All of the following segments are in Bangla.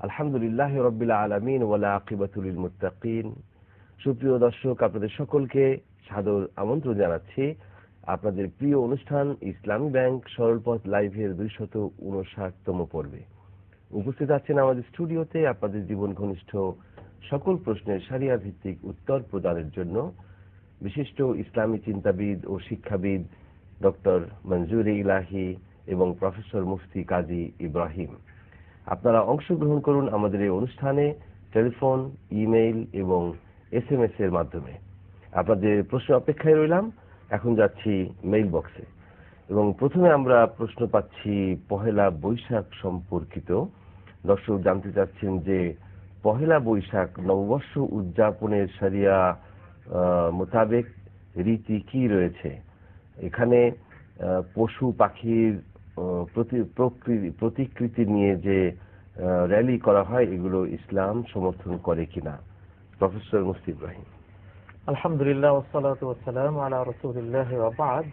আলহামদুলিল্লাহ রাব্বিল আলামিন ওয়ালা আকিবাতুল লিল মুত্তাকিন। সুপ্রিয় দর্শক, আপনাদের সকলকে সাদর আমন্ত্রণ জানাচ্ছি আপনাদের প্রিয় অনুষ্ঠান ইসলামী ব্যাংক সরলপথ লাইভের 259তম পর্বে। উপস্থিত আছেন আমাদের স্টুডিওতে আপনাদের জীবন ঘনিষ্ঠ সকল প্রশ্নের শরিয়া ভিত্তিক উত্তর প্রদানের জন্য বিশিষ্ট ইসলামী চিন্তাবিদ ও শিক্ষাবিদ ডক্টর মঞ্জুর ইলাহি এবং প্রফেসর মুফতি কাজী ইব্রাহিম। আপনারা অংশগ্রহণ করুন আমাদের এই অনুষ্ঠানে টেলিফোন, ইমেইল এবং SMS এর মাধ্যমে। আপনাদের প্রশ্ন অপেক্ষায় রইলাম। এখন যাচ্ছি মেইল বক্সে এবং প্রথমে আমরা প্রশ্ন পাচ্ছি পহেলা বৈশাখ সম্পর্কিত। দর্শক জানতে চাচ্ছেন যে পহেলা বৈশাখ নববর্ষ উদযাপনের শরিয়া মোতাবেক রীতি কি রয়েছে। এখানে পশু পাখির প্রতিকৃতি নিয়ে যে র্যালি করা হয় এগুলো ইসলাম সমর্থন করে কিনা। প্রফেসর মুফতি ইব্রাহিম। আলহামদুলিল্লাহ ওয়াসসালাতু ওয়াসসালামু আলা রাসূলিল্লাহি ওয়া বা'দ।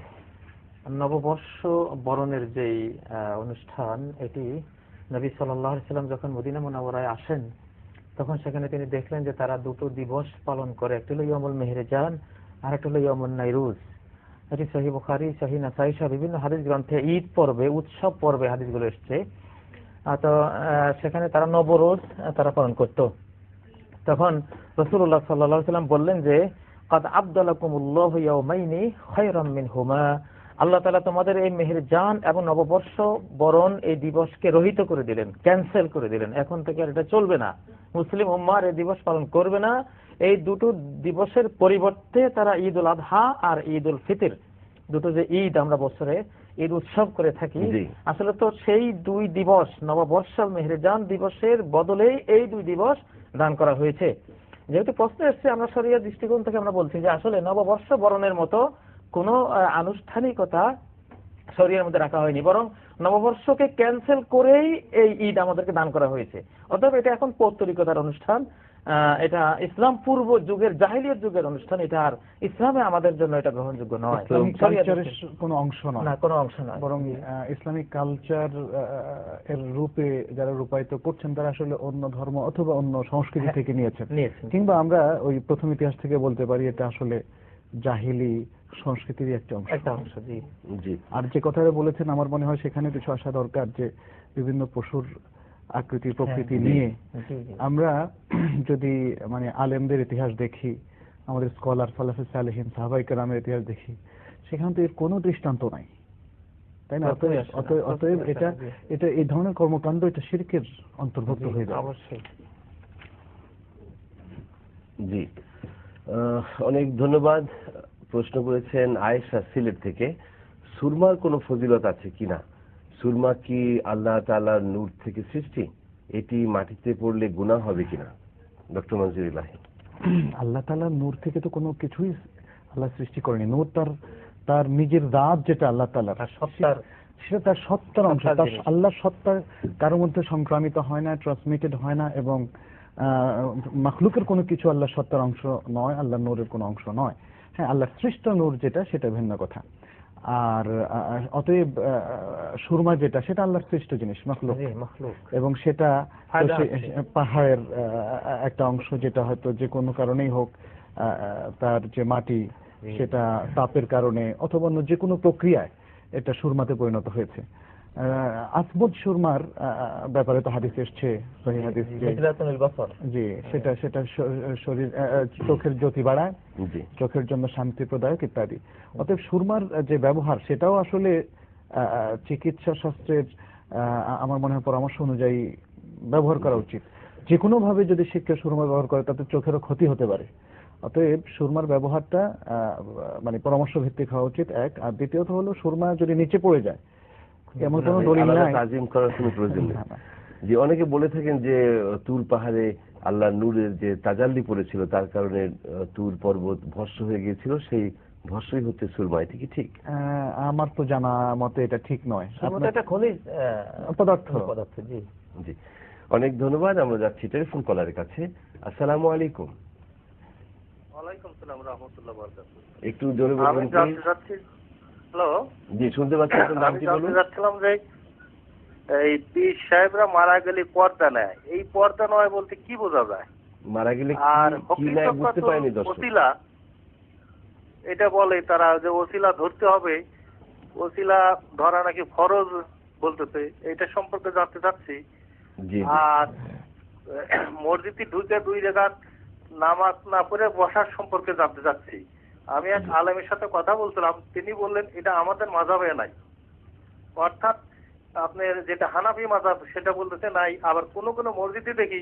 নববর্ষ বরণের যেই অনুষ্ঠান, এটি নবী সাল্লাল্লাহু আলাইহি ওয়াসাল্লাম যখন মদিনা মুনাওয়ারায় আসেন তখন সেখানে তিনি দেখলেন যে তারা দুটো দিবস পালন করে, একটা হলো ইয়ামুল মেহরাজান আর একটা হলো ইয়ামুন নাইরুজ। এটি সহিহ বুখারী, সহিহ নাসাঈ সহ বিভিন্ন হাদিস গ্রন্থে ঈদ পর্বে, উৎসব পর্বে হাদিসগুলো এসেছে। তো সেখানে তারা নবরোজ তারা পালন করত। তখন রাসূলুল্লাহ সাল্লাল্লাহু আলাইহি ওয়াসাল্লাম বললেন যে কাদ আবদালাকুমুল্লাহু ইয়াওমাইনি খায়রাম মিনহুমা, আল্লাহ তাআলা তোমাদের এই মেহেরজান এবং নববর্ষ বরণ এই দিবসকে রহিত করে দিলেন, ক্যান্সেল করে দিলেন। এখন থেকে আর এটা চলবে না, মুসলিম উম্মাহ এই দিবস পালন করবে না। এই দুটো দিবসের পরিবর্তে তারা ঈদ উল আযহা আর ঈদ উল ফিতর, দুটো যে ঈদ আমরা বছরে ঈদ উৎসব করে থাকি, আসলে তো সেই দুই দিবস নববর্ষ মেহেরজান দিবসের বদলে এই দুই দিবস দান করা হয়েছে। যেহেতু প্রশ্ন এসছে, আমরা শরিয়া দৃষ্টিকোণ থেকে আমরা বলছি যে আসলে নববর্ষ বরণের মতো কোন আনুষ্ঠানিকতা শরিয়ার মধ্যে রাখা হয়নি, বরং নববর্ষকে ক্যান্সেল করেই এই ঈদ আমাদেরকে দান করা হয়েছে। অতএব এটা এখন পৌত্তলিকতার অনুষ্ঠান, এটা ইসলাম পূর্ব যুগের জাহিলিয়াত যুগের অনুষ্ঠান। এটা আর ইসলামে আমাদের জন্য এটা গ্রহণযোগ্য নয়, কোনো অংশ নয়, কোনো অংশ নয়। বরং ইসলামিক কালচার এর রূপে যারা রূপায়িত করছেন তারা আসলে অন্য ধর্ম অথবা অন্য সংস্কৃতি থেকে নিয়েছেন। কিংবা আমরা ওই প্রথম ইতিহাস থেকে বলতে পারি এটা আসলে জাহিলি সংস্কৃতির একটা অংশ। আর যে কথাটা বলেছেন আমার মনে হয় সেখানে কিছু আসা দরকার, যে বিভিন্ন পশুর আকৃতি প্রকৃতি নিয়ে আমরা যদি আলেমদের ইতিহাস দেখি, আমাদের স্কলার সালাফে সালেহিন সাহাবায়ে কেরামের ইতিহাস দেখি, সেখানে তো এর কোনো দৃষ্টান্ত নাই, তাই না? অতএব এটা এই ধরনের কর্মকাণ্ড এটা শিরকের অন্তর্ভুক্ত হয়ে যায়। অবশ্যই। জি, অনেক ধন্যবাদ। প্রশ্ন করেছেন আয়েশা সিলেট থেকে, সুরমার কোনো ফজিলত আছে কিনা? সুরমা কি আল্লাহ তাআলার নূর থেকে সৃষ্টি? এটি মাটিতে পড়লে গুনাহ হবে কিনা? ডক্টর মঞ্জুর ইলাহি। আল্লাহ তাআলার নূর থেকে তো কোনো কিছুই আল্লাহ সৃষ্টি করেনি। নূর তার নিজের রাত, যেটা আল্লাহ তাআলার সত্তার, সেটা তার সত্তার অংশ। তার আল্লাহর সত্তা কারোর মধ্যে সংক্রামিত হয় না, ট্রান্সমিটেড হয় না, এবং মাখলুকের কোনো কিছু আল্লাহর সত্তার অংশ নয়, আল্লাহর নূরের কোনো অংশ নয়। হ্যাঁ, আল্লাহর সৃষ্ট নূর যেটা, সেটা ভিন্ন কথা। আর অতএব সুরমা যেটা, সেটা আল্লাহর সৃষ্ট জিনিস, মাখলুক, এবং সেটা পাহাড়ের একটা অংশ, যেটা হয়তো যে কোনো কারণেই হোক তার যে মাটি, সেটা তাপের কারণে অথবা অন্য যে কোনো প্রক্রিয়ায় এটা সুরমাতে পরিণত হয়েছে। আসমুদ সুরমার ব্যাপারে তো হাদিস এসছে, সহিহ হাদিস, জি, সেটা শরীর চোখের জ্যোতি বাড়ায়, চোখের জন্য শান্তি প্রদায়ক ইত্যাদি। অতএব সুরমার যে ব্যবহার, সেটাও আসলে চিকিৎসা শাস্ত্রের আমার মনে হয় পরামর্শ অনুযায়ী ব্যবহার করা উচিত। যে কোনো ভাবে যদি শিক্ষা সুরমা ব্যবহার করে তাতে চোখেরও ক্ষতি হতে পারে। অতএব সুরমার ব্যবহারটা পরামর্শ ভিত্তিক হওয়া উচিত, এক। আর দ্বিতীয়ত হলো, সুরমা যদি নিচে পড়ে যায়, এমন কোনো দলিল নাই, তাজিম করার কোনো প্রয়োজন নেই। যে অনেকে বলে থাকেন যে তুর পাহাড়ে আল্লাহর নূরের যে তাজাল্লি পড়েছিল, তার কারণে তুর পর্বত ভস্ম হয়ে গিয়েছিল, সেই ভস্মই হচ্ছে সুরমা। এটি কি ঠিক? আমার তো জানা মতে এটা ঠিক নয়, এটা খনিজ পদার্থ। জি জি, অনেক ধন্যবাদ। আমরা যাচ্ছি টেলিফোন কলারের কাছে। আসসালামু আলাইকুম। ওয়ালাইকুম আসসালাম ওয়া রাহমাতুল্লাহি ওয়া বারাকাতুহু। একটু জোরে বলবেন প্লিজ। হ্যালো, জি শুনতে পাচ্ছি। আপনার নাম কি বলুন? যাচ্ছিলাম যে এই পীর সাহেবরা মারা গেলে পর্দা নেয়, এই পর্দা নয় বলতে কি বোঝা যায়? মারা গেলে আর কি নেয় বুঝতে পারিনি দর্শক। ওসিলা এটা বলে তারা যে ওসিলা ধরতে হবে, ওসিলা ধরা নাকি ফরজ বলতেছে, এটা সম্পর্কে জানতে চাচ্ছি। জি আর মসজিদে ঢুকে 2 রাকাত নামাজ না পড়ে বসার সম্পর্কে জানতে চাচ্ছি। আমি এক আলেমের সাথে কথা বলছিলাম, তিনি বললেন এটা আমাদের মাযহাবে নাই, অর্থাৎ আপনার যেটা হানাফি মাযহাব সেটা বলতেছে নাই। আবার কোন কোন মসজিদে দেখি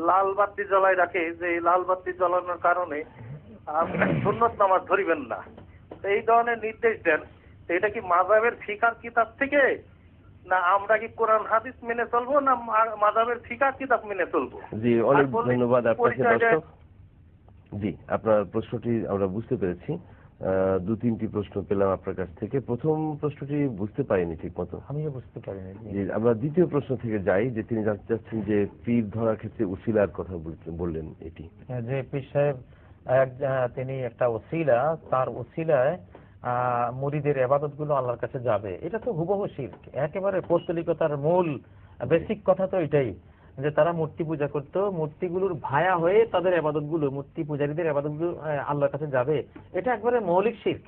লাল বাতি জ্বলাই রাখে, যে লাল বাতি জ্বলানোর কারণে সুন্নত নামাজ ধরিবেন না, এই ধরনের নির্দেশ দেন। এটা কি মাযহাবের ফিকার কিতাব থেকে, না আমরা কি কোরআন হাদিস মেনে চলবো, না মাযহাবের ফিকার কিতাব মেনে চলবো? জি, অনেক ধন্যবাদ আপনাকে দর্শক। জি, আপনার প্রশ্নটি আমরা বুঝতে পেরেছি। 2-3টি প্রশ্ন পেলাম আপনার কাছ থেকে। প্রথম প্রশ্নটি বুঝতে পারিনি ঠিক মতো। আমিও বুঝতে পারিনি। জি, আমরা দ্বিতীয় প্রশ্ন থেকে যাই, যে তিনি জানতে চাচ্ছেন যে পীর ধরার ক্ষেত্রে উসিলার কথা বললেন, এটি যে পীর সাহেব তিনি একটা ওসিলা, তার ওসিলায় মুরিদের ইবাদত গুলো আল্লাহর কাছে যাবে, এটা তো হুবহু শিরক। একেবারে পৌত্তলিকতার মূল বেসিক কথা তো এটাই, যে তারা মূর্তি পূজা করতো, মূর্তিগুলোর ভায়া হয়ে তাদের ইবাদত গুলো, মূর্তি পূজারীদের ইবাদত গুলো আল্লাহর কাছে যাবে, এটা একবারে মৌলিক শিরক।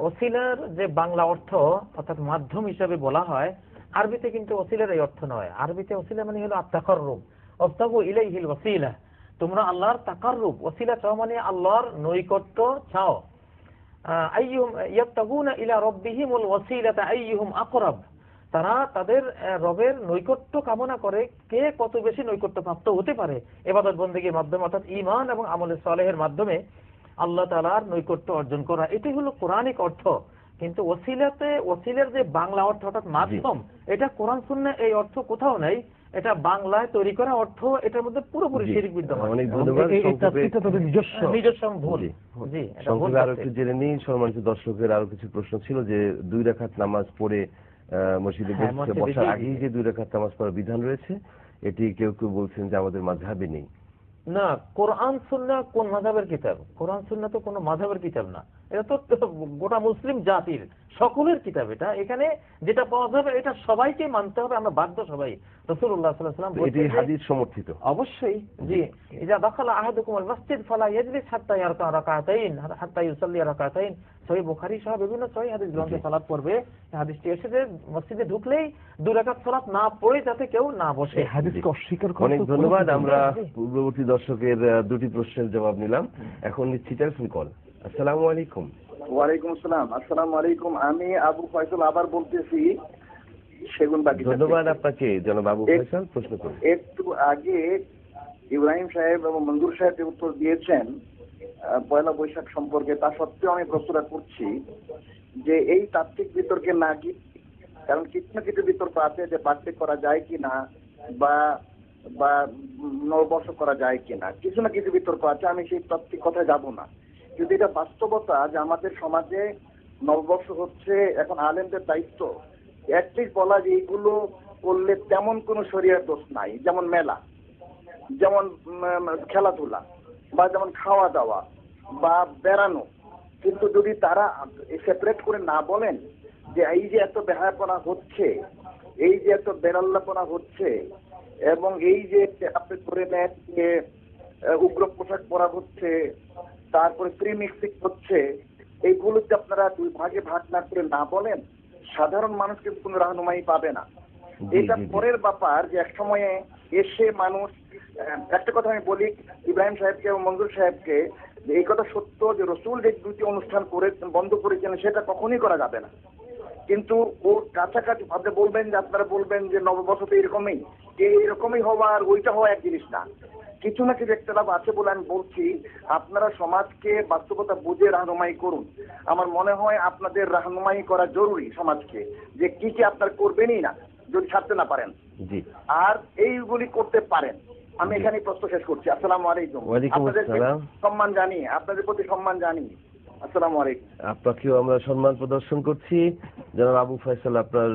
ওসিলার যে বাংলা অর্থ অর্থাৎ মাধ্যম হিসাবে বলা হয়, আরবিতে কিন্তু ওসিলার এই অর্থ নয়। আরবিতে ওসিলা মানে হলো আত-তাকাররুব, ওয়াবতাগু ইলাইহিল ওয়াসিলা, তোমরা আল্লাহর তাকাররুব, ওসিলা চাও মানে আল্লাহর নৈকট্য চাও। আইয়ুম ইয়াবতাগুনা ইলা রাব্বিহিমুল ওয়াসিলাতা আইয়ুহুম আকরাব, তারা তাদের রবের নৈকট্য কামনা করে, কে কত বেশি নৈকট্য প্রাপ্ত হতে পারে ইবাদত বন্দেগীর মাধ্যমে, অর্থাৎ ঈমান এবং আমলে সালেহের মাধ্যমে আল্লাহ তাআলার নৈকট্য অর্জন করা, এটাই হলো কোরআনিক অর্থ। কিন্তু ওসিলার যে বাংলা অর্থ অর্থাৎ মাধ্যম, এটা কোরআন সুন্নাহ এই অর্থ কোথাও নাই। এটা বাংলায় তৈরি করা অর্থ, এটার মধ্যে পুরোপুরি শিরক বিদ্যমান। অনেক ধন্যবাদ। নিজস্ব ভুল। জি, এটা ভুল। আরো একটু জেনে নিই, সম্মানিত দর্শকের আরো কিছু প্রশ্ন ছিল, যে 2 রাকাত নামাজ পড়ে মসজিদে বসার আগেই যে 2 রাকাত নামাজ পড়ার বিধান রয়েছে, এটি কেউ কেউ বলছেন যে আমাদের মাযহাবে নেই। না, কোরআন সুন্নাহ কোন মাযহাবের কিতাব? কোরআন সুন্নাহ তো কোনো মাযহাবের কিতাব না, এটা তো গোটা মুসলিম জাতির সকলের কিতাব। এটা এখানে যেটা পাওয়া যাবে এটা সবাইকে মানতে হবে, আমরা বাধ্য সবাই। রাসূলুল্লাহ সাল্লাল্লাহু আলাইহি ওয়াসাল্লাম বলেছেন, এটি হাদিস সমর্থিত। অবশ্যই, জি। ইজা দাখালা আহাদুকুমুল মাসজিদ ফালা ইয়াজলিস হাত্তা ইয়ারকা রাকাতাইন হাত্তা ইউসাল্লি রাকাতাইন। সহিহ বুখারী সহ বিভিন্ন সহিহ হাদিস গ্রন্থে সালাত পড়বে, এই হাদিসটি এসেছে মসজিদে ঢুকলেই 2 রাকাত সালাত না পড়ে যাতে কেউ না বসে। এই হাদিসকে অস্বীকার করা। অনেক ধন্যবাদ। আমরা পূর্ববর্তী দর্শকের 2টি প্রশ্নের জবাব নিলাম, এখন নিচ্ছি টেলিফোন কল। আসসালামু আলাইকুম। ওয়ালাইকুম আসসালাম। আসসালামু আলাইকুম। আমি আবু ফয়সাল আবার বলতেছি সেগুনবাগি। ধন্যবাদ আপনাকে জনাব আবু ফয়সাল, প্রশ্ন করুন। একটু আগে ইব্রাহিম সাহেব এবং মঞ্জুর সাহেব যে উত্তর দিয়েছেন পয়লা বৈশাখ সম্পর্কে, তা সত্ত্বেও আমি প্রশ্নটা করছি যে এই তাত্ত্বিক বিতর্কে না কি, কারণ কিছু না কিছু বিতর্ক আছে যে বার্থডে করা যায় কি না, বা নববর্ষ করা যায় কিনা, কিছু না কিছু বিতর্ক আছে। আমি সেই তাত্ত্বিক কথায় যাব না, কিন্তু এটা বাস্তবতা যে আমাদের সমাজে নববর্ষ হচ্ছে এখন আলেমদের দায়িত্ব অ্যাটলিস্ট বলা যে এইগুলো করলে তেমন কোনো শরীয়ত দোষ নাই, যেমন মেলা, যেমন খেলাধুলা, বা যেমন খাওয়া দাওয়া বা বেড়ানো। কিন্তু যদি তারা সেপারেট করে না বলেন যে এই যে এত বেহায়াপনা হচ্ছে, এই যে এত বেড়াল্লাপনা হচ্ছে, এবং এই যে আপনি ধরে নেন যে উগ্র পোশাক পরা হচ্ছে, তারপরে প্রিমিক্সিং হচ্ছে, এইগুলো যদি আপনারা 2 ভাগে ভাগ না করে না বলেন, সাধারণ মানুষ কিন্তু কোনো রাহনুমাই পাবে না। এটা পরের ব্যাপার যে এক সময়ে এসে মানুষ, একটা কথা আমি বলি ইব্রাহিম সাহেবকে এবং মঞ্জুর সাহেবকে, যে এই কথা সত্য যে রসুল যে 2টি অনুষ্ঠান করে বন্ধ করেছেন সেটা কখনই করা যাবে না, কিন্তু ওর কাছাকাছি ভাবতে বলবেন যে আপনারা বলবেন যে নববর্ষ তো এরকমই হওয়া আর ওইটা হওয়া এক জিনিস না, কিছু না কিছু একটা লাভ আছে বলে আমি বলছি। আপনারা সমাজকে বাস্তবতা বুঝে রাহনুমাই করুন। আমার মনে হয় আপনাদের রাহনুমাই করা জরুরি সমাজকে, যে কি কি আপনারা করবেনই না যদি ছাড়তে না পারেন, আর এইগুলি করতে পারেন। আমি এখানে প্রশ্ন শেষ করছি। আসসালামু আলাইকুম। আপনাদের সম্মান জানি, আপনাদের প্রতি সম্মান জানি। আসসালামু আলাইকুম। আপনাকেও আমরা সম্মান প্রদর্শন করছি জনাব আবু ফয়সাল, আপনার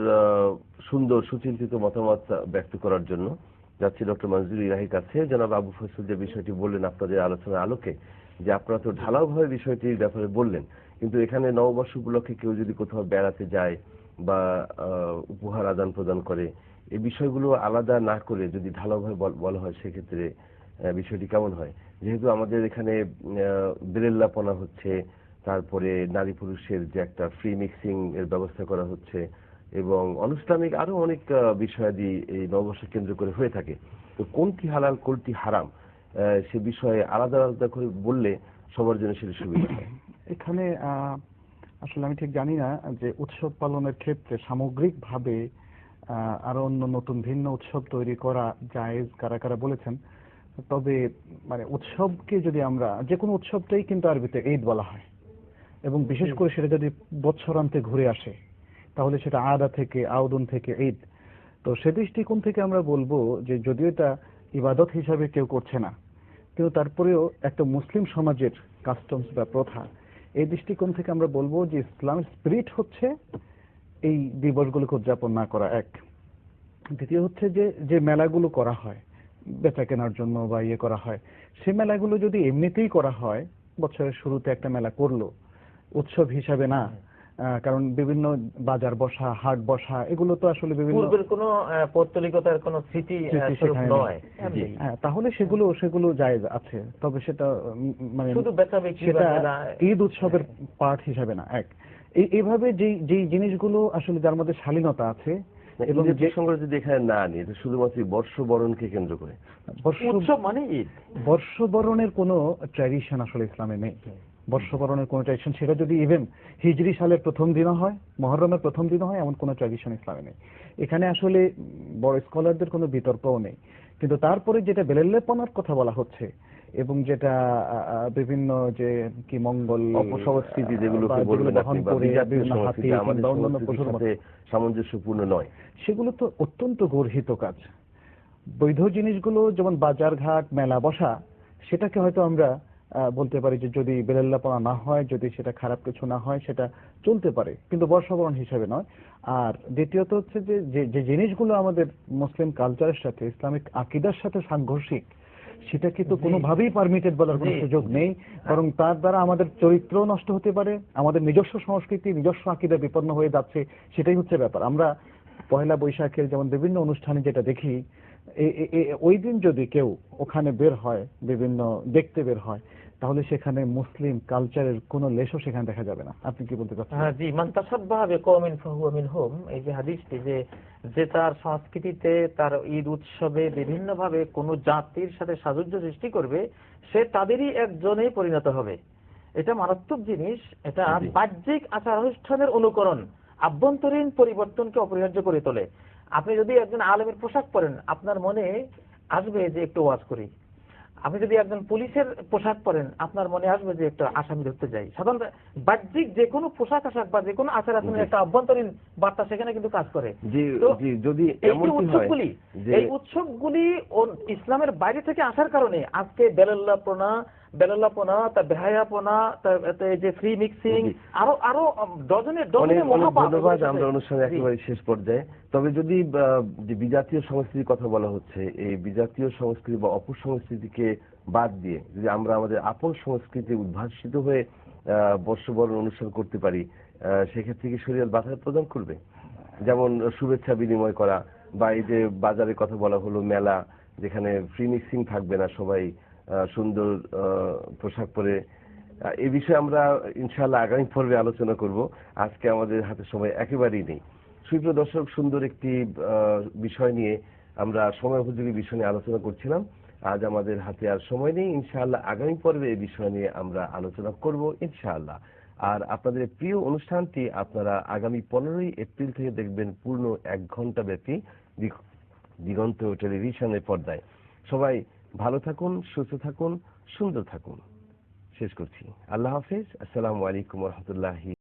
সুন্দর সুচিন্তিত মতামত ব্যক্ত করার জন্য। যাচ্ছি ডক্টর মঞ্জুর ইলাহির কাছে। জনাব আবু ফয়সাল যে বিষয়টি বললেন আপনাদের আলোচনার আলোকে, যে আপনারা তো ঢালাওভাবে বিষয়টির ব্যাপারে বললেন, কিন্তু এখানে নববর্ষ উপলক্ষে কেউ যদি কোথাও বেড়াতে যায় বা উপহার আদান প্রদান করে, এই বিষয়গুলো আলাদা না করে যদি ঢালাওভাবে বলা হয় সেক্ষেত্রে বিষয়টি কেমন হয়? যেহেতু আমাদের এখানে বেরেল্লাপনা হচ্ছে, তারপরে নারী পুরুষের যে একটা ফ্রি মিক্সিং এর ব্যবস্থা করা হচ্ছে এবং আনুষ্ঠানিক আরো অনেক বিষয়াদি এই নববর্ষ কেন্দ্র করে হয়ে থাকে, তো কোনটি হালাল কোনটি হারাম সে বিষয়ে আলাদা আলাদা করে বললে সবার জন্য সেটা সুবিধা হয়। এখানে আসলে আমি ঠিক জানি না যে উৎসব পালনের ক্ষেত্রে সামগ্রিকভাবে আরো অন্য নতুন ভিন্ন উৎসব তৈরি করা জায়েজ কারা কারা বলেছেন। তবে মানে উৎসবকে যদি আমরা, যে কোনো উৎসবটাই কিন্তু আরবিতে ঈদ বলা হয়, এবং বিশেষ করে সেটা যদি বৎসরান্তে ঘুরে আসে তাহলে সেটা আদা থেকে আউদুন থেকে ঈদ। তো সে দৃষ্টিকোণ থেকে আমরা বলবো যে যদিও এটা ইবাদত হিসাবে কেউ করছে না, কিন্তু তারপরেও একটা মুসলিম সমাজের কাস্টমস বা প্রথা, এই দৃষ্টিকোণ থেকে আমরা বলবো যে ইসলামের স্পিরিট হচ্ছে এই দিবসগুলোকে উদযাপন না করা এক। দ্বিতীয় হচ্ছে যে যে মেলাগুলো করা হয় বেচা কেনার জন্য বা ইয়ে করা হয়, সে মেলাগুলো যদি এমনিতেই করা হয়, বছরের শুরুতে একটা মেলা করলো, উৎসব হিসাবে না, কারণ বিভিন্ন বাজার বসা, হাট বসা, এগুলো তো আসলে বিভিন্ন পূর্বের কোনো পৌত্তলিকতার কোনো স্মৃতি নয়, তাহলে সেগুলো জায়েজ আছে। তবে সেটা মানে শুধু বেচাবেচি সেটা ঈদ উৎসবের পার্ট হিসাবে না এক। এইভাবে যেই জিনিসগুলো আসলে যার মধ্যে শালীনতা আছে এবং যে সঙ্গে যদি এখানে না আনি, এটা শুধুমাত্র বর্ষবরণকে কেন্দ্র করে। উৎসব মানে ঈদ, বর্ষবরণের কোনো ট্র্যাডিশন আসলে ইসলামে নেই। বর্ষবরণের কোনো ট্র্যাডিশন, সেটা যদি ইভেন হিজরি সালের প্রথম দিনও হয়, মহররমের প্রথম দিনও হয়, এমন কোনো ট্র্যাডিশন ইসলামে নেই। এখানে আসলে বড় স্কলারদের কোনো বিতর্কও নেই। কিন্তু তারপরে যেটা বেলেল্লেপনার কথা বলা হচ্ছে এবং যেটা বিভিন্ন যে কি মঙ্গল অপসংস্কৃতি যেগুলোকে বলবেন আপনি, বা বিজাতীয় সংস্কৃতি আমাদের সংস্কৃতির সাথে সামঞ্জস্যপূর্ণ নয়, সেগুলো তো অত্যন্ত গর্হিত কাজ। বৈধ জিনিসগুলো যেমন বাজার ঘাট মেলা বসা, সেটাকে হয়তো আমরা বলতে পারি যে যদি বেলেল্লাপনা না হয়, যদি সেটা খারাপ কিছু না হয়, সেটা চলতে পারে, কিন্তু বর্ষবরণ হিসেবে নয়। আর দ্বিতীয়ত হচ্ছে যে জিনিসগুলো আমাদের মুসলিম কালচারের সাথে, ইসলামিক আকীদার সাথে সাংঘর্ষিক, সেটা কিন্তু কোনোভাবেই পারমিটেড বলার কোনো সুযোগ নেই, বরং তার দ্বারা আমাদের চরিত্র নষ্ট হতে পারে, আমাদের নিজস্ব সংস্কৃতি নিজস্ব আকীদা বিপন্ন হয়ে যাচ্ছে, সেটাই হচ্ছে ব্যাপার। আমরা পয়লা বৈশাখের যেমন বিভিন্ন অনুষ্ঠানে যেটা দেখি, ওই দিন যদি কেউ ওখানে বের হয়, বিভিন্ন দেখতে বের হয়, তাহলে সেখানে মুসলিম কালচারের কোনো লেশও সেখানে দেখা যাবে না। আপনি কি বলতে চাচ্ছেন? জি, মান তাশাব্বাহা বিকওমিন ফাহুয়া মিনহুম, এই যে হাদিসটি, যে তার সংস্কৃতিতে তার ঈদ উৎসবে বিভিন্নভাবে কোনো জাতির সাথে সাযুজ্য সৃষ্টি করবে, সে তাদেরই একজনে পরিণত হবে। এটা মারাত্মক জিনিস। এটা বাহ্যিক আচার অনুষ্ঠানের অনুকরণ আভ্যন্তরীণ পরিবর্তনকে অপরিহার্য করে তোলে। আপনি যদি একজন আলেমের পোশাক পরেন, আপনার মনে আসবে যে একটু ওয়াজ করি। আপনি যদি একজন পুলিশের পোশাক পরেন, আপনার মনে আসবে যে একটা আসামি ধরতে যাই। সাধারণত বাহ্যিক যে কোনো পোশাক আশাক বা যে কোনো আচার আচরণের একটা অভ্যন্তরীণ বার্তা সেখানে কিন্তু কাজ করে। যদি এই উৎসবগুলি ইসলামের বাইরে থেকে আসার কারণে আজকে বেলাল্লাপনা, তার বেহায়াপনা, যে ফ্রি মিক্সিং, আরো ডজনের ধন্যবাদ। আমরা অনুষ্ঠানে একেবারে শেষ পর্যায়ে। তবে যদি বিজাতীয় সংস্কৃতির কথা বলা হচ্ছে, এই বিজাতীয় সংস্কৃতি বা অপসংস্কৃতিকে বাদ দিয়ে যদি আমরা আমাদের আপন সংস্কৃতি উদ্ভাসিত হয়ে বর্ষবরণ অনুষ্ঠান করতে পারি, সেক্ষেত্রে কি শরীয়ত বাধা প্রদান করবে? যেমন শুভেচ্ছা বিনিময় করা, বা এই যে বাজারের কথা বলা হলো, মেলা যেখানে ফ্রি মিক্সিং থাকবে না, সবাই সুন্দর পোশাক পরে, এই বিষয়ে আমরা ইনশাআল্লাহ আগামী পর্বে আলোচনা করব। আজকে আমাদের হাতে সময় একেবারেই নেই। সুপ্রিয় দর্শক, সুন্দর একটি বিষয় নিয়ে আমরা সময় উপযোগী বিষয় নিয়ে আলোচনা করছিলাম। আজ আমাদের হাতে আর সময় নেই। ইনশাআল্লাহ আগামী পর্বে এই বিষয় নিয়ে আমরা আলোচনা করব ইনশাআল্লাহ। আর আপনাদের প্রিয় অনুষ্ঠানটি আপনারা আগামী 15ই এপ্রিল থেকে দেখবেন পূর্ণ 1 ঘন্টা ব্যাপী দিগন্ত টেলিভিশনের পর্দায়। সবাই ভালো থাকুন, সুস্থ থাকুন, সুন্দর থাকুন। শেষ করছি। আল্লাহ হাফেজ। আসসালামু আলাইকুম ওয়া রাহমাতুল্লাহি।